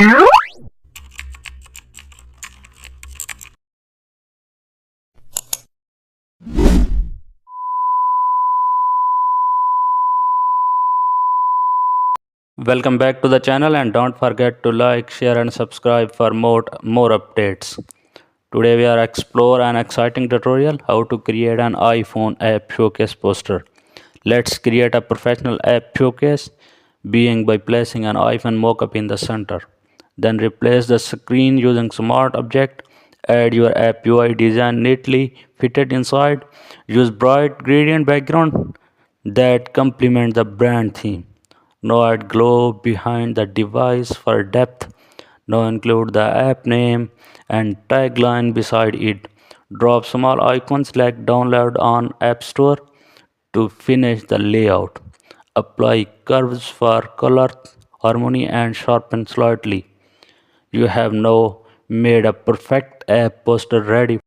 Welcome back to the channel and don't forget to like, share and subscribe for more updates. Today we are explore an exciting tutorial how to create an iPhone app showcase poster. Let's create a professional app showcase being by placing an iPhone mockup in the center. Then replace the screen using smart object. Add your app UI design neatly fitted inside. Use bright gradient background that complement the brand theme. Now add glow behind the device for depth. Now include the app name and tagline beside it. Drop small icons like download on App Store to finish the layout. Apply curves for color, harmony and sharpen slightly. You have now made a perfect app poster ready